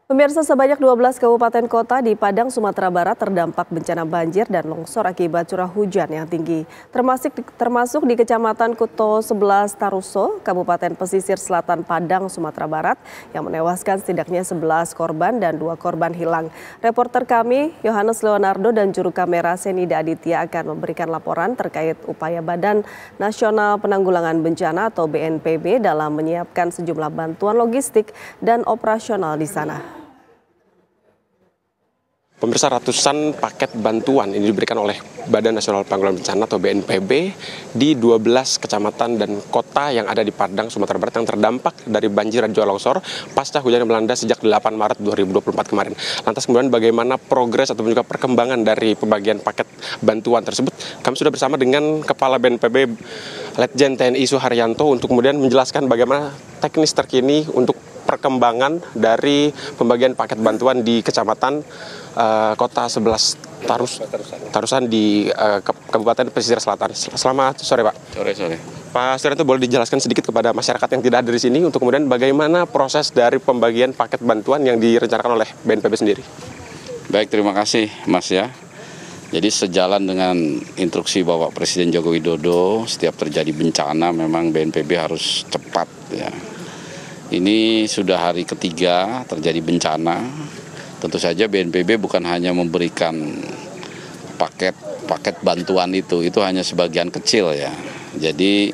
Pemirsa, sebanyak 12 kabupaten kota di Padang, Sumatera Barat terdampak bencana banjir dan longsor akibat curah hujan yang tinggi. Termasuk di Kecamatan Kuto 11 Taruso, Kabupaten Pesisir Selatan Padang, Sumatera Barat, yang menewaskan setidaknya 11 korban dan 2 korban hilang. Reporter kami, Yohanes Leonardo dan juru kamera Senida Aditya akan memberikan laporan terkait upaya Badan Nasional Penanggulangan Bencana atau BNPB dalam menyiapkan sejumlah bantuan logistik dan operasional di sana. Pemirsa, ratusan paket bantuan ini diberikan oleh Badan Nasional Penanggulangan Bencana atau BNPB di 12 kecamatan dan kota yang ada di Padang, Sumatera Barat yang terdampak dari banjir dan juga longsor pasca hujan yang melanda sejak 8 Maret 2024 kemarin. Lantas kemudian bagaimana progres ataupun juga perkembangan dari pembagian paket bantuan tersebut? Kami sudah bersama dengan Kepala BNPB Letjen TNI Suharyanto untuk kemudian menjelaskan bagaimana teknis terkini untuk perkembangan dari pembagian paket bantuan di kecamatan kota 11 Tarusan di Kabupaten Pesisir Selatan. Selamat sore, Pak. Sore. Pak Suharyanto, boleh dijelaskan sedikit kepada masyarakat yang tidak ada di sini untuk kemudian bagaimana proses dari pembagian paket bantuan yang direncanakan oleh BNPB sendiri? Baik, terima kasih Mas ya. Jadi sejalan dengan instruksi Bapak Presiden Joko Widodo, setiap terjadi bencana memang BNPB harus cepat ya. Ini sudah hari ketiga terjadi bencana. Tentu saja BNPB bukan hanya memberikan paket bantuan itu hanya sebagian kecil ya. Jadi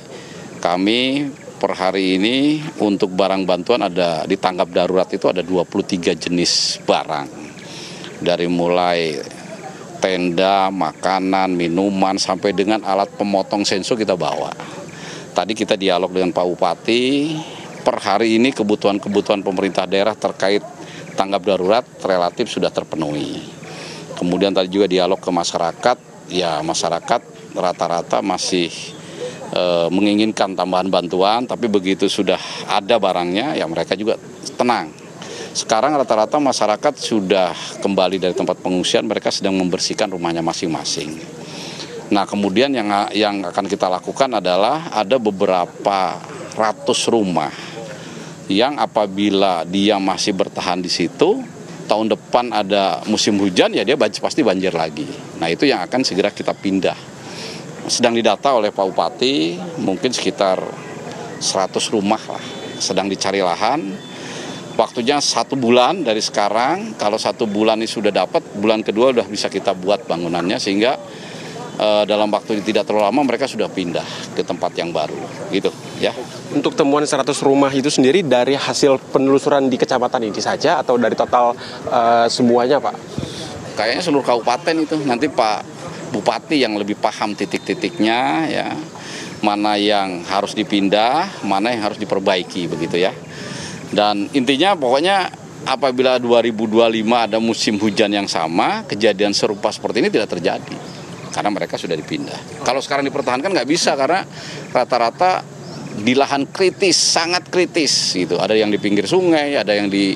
kami per hari ini untuk barang bantuan ada di tanggap darurat itu ada 23 jenis barang. Dari mulai tenda, makanan, minuman, sampai dengan alat pemotong senso kita bawa. Tadi kita dialog dengan Pak Bupati, per hari ini kebutuhan pemerintah daerah terkait tanggap darurat relatif sudah terpenuhi. Kemudian tadi juga dialog ke masyarakat, ya masyarakat rata-rata masih menginginkan tambahan bantuan, tapi begitu sudah ada barangnya, ya mereka juga tenang. Sekarang rata-rata masyarakat sudah kembali dari tempat pengungsian, mereka sedang membersihkan rumahnya masing-masing. Nah, kemudian yang akan kita lakukan adalah ada beberapa ratus rumah yang apabila dia masih bertahan di situ, tahun depan ada musim hujan, ya dia pasti banjir lagi. Nah, itu yang akan segera kita pindah. Sedang didata oleh Pak Bupati, mungkin sekitar 100 rumah lah, sedang dicari lahan. Waktunya 1 bulan dari sekarang, kalau 1 bulan ini sudah dapat, bulan kedua sudah bisa kita buat bangunannya, sehingga dalam waktu yang tidak terlalu lama mereka sudah pindah ke tempat yang baru, gitu ya. Untuk temuan 100 rumah itu sendiri dari hasil penelusuran di kecamatan ini saja atau dari total semuanya, Pak? Kayaknya seluruh kabupaten itu, nanti Pak Bupati yang lebih paham titik-titiknya ya, mana yang harus dipindah, mana yang harus diperbaiki begitu ya. Dan intinya pokoknya apabila 2025 ada musim hujan yang sama, kejadian serupa seperti ini tidak terjadi. Karena mereka sudah dipindah. Kalau sekarang dipertahankan nggak bisa karena rata-rata di lahan kritis, sangat kritis gitu. Ada yang di pinggir sungai, ada yang di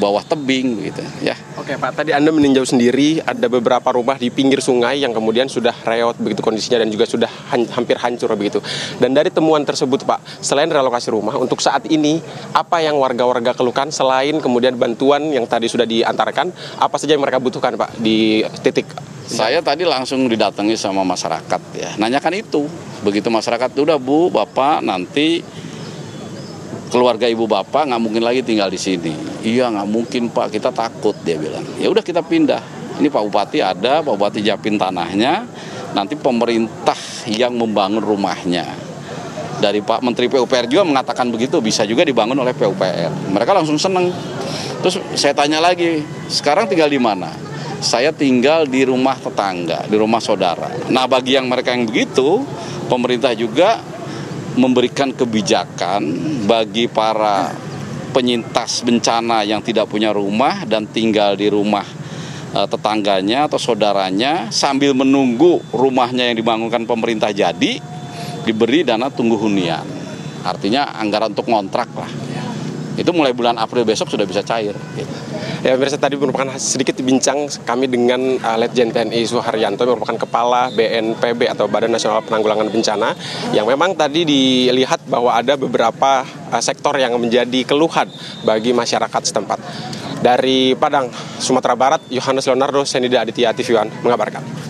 bawah tebing gitu ya. Oke Pak, tadi Anda meninjau sendiri ada beberapa rumah di pinggir sungai yang kemudian sudah reot begitu kondisinya dan juga sudah hampir hancur begitu. Dan dari temuan tersebut Pak, selain relokasi rumah, untuk saat ini apa yang warga-warga keluhkan selain kemudian bantuan yang tadi sudah diantarkan, apa saja yang mereka butuhkan Pak di titik? Saya tadi langsung didatangi sama masyarakat ya, nanyakan itu. Begitu masyarakat, udah Bu, Bapak nanti keluarga ibu bapak nggak mungkin lagi tinggal di sini. Iya nggak mungkin Pak, kita takut, dia bilang. Ya udah kita pindah. Ini Pak Bupati ada, Pak Bupati Japin tanahnya. Nanti pemerintah yang membangun rumahnya. Dari Pak Menteri PUPR juga mengatakan begitu, bisa juga dibangun oleh PUPR. Mereka langsung seneng. Terus saya tanya lagi, sekarang tinggal di mana? Saya tinggal di rumah tetangga, di rumah saudara. Nah bagi yang mereka yang begitu, pemerintah juga memberikan kebijakan bagi para penyintas bencana yang tidak punya rumah dan tinggal di rumah tetangganya atau saudaranya sambil menunggu rumahnya yang dibangunkan pemerintah jadi, diberi dana tunggu hunian. Artinya anggaran untuk ngontrak lah. Itu mulai bulan April besok sudah bisa cair. Gitu. Ya, pemirsa, tadi merupakan sedikit bincang kami dengan Letjen TNI Suharyanto, yang merupakan Kepala BNPB atau Badan Nasional Penanggulangan Bencana, yang memang tadi dilihat bahwa ada beberapa sektor yang menjadi keluhan bagi masyarakat setempat. Dari Padang, Sumatera Barat, Yohanes Leonardo, Senida Aditya, TV One mengabarkan.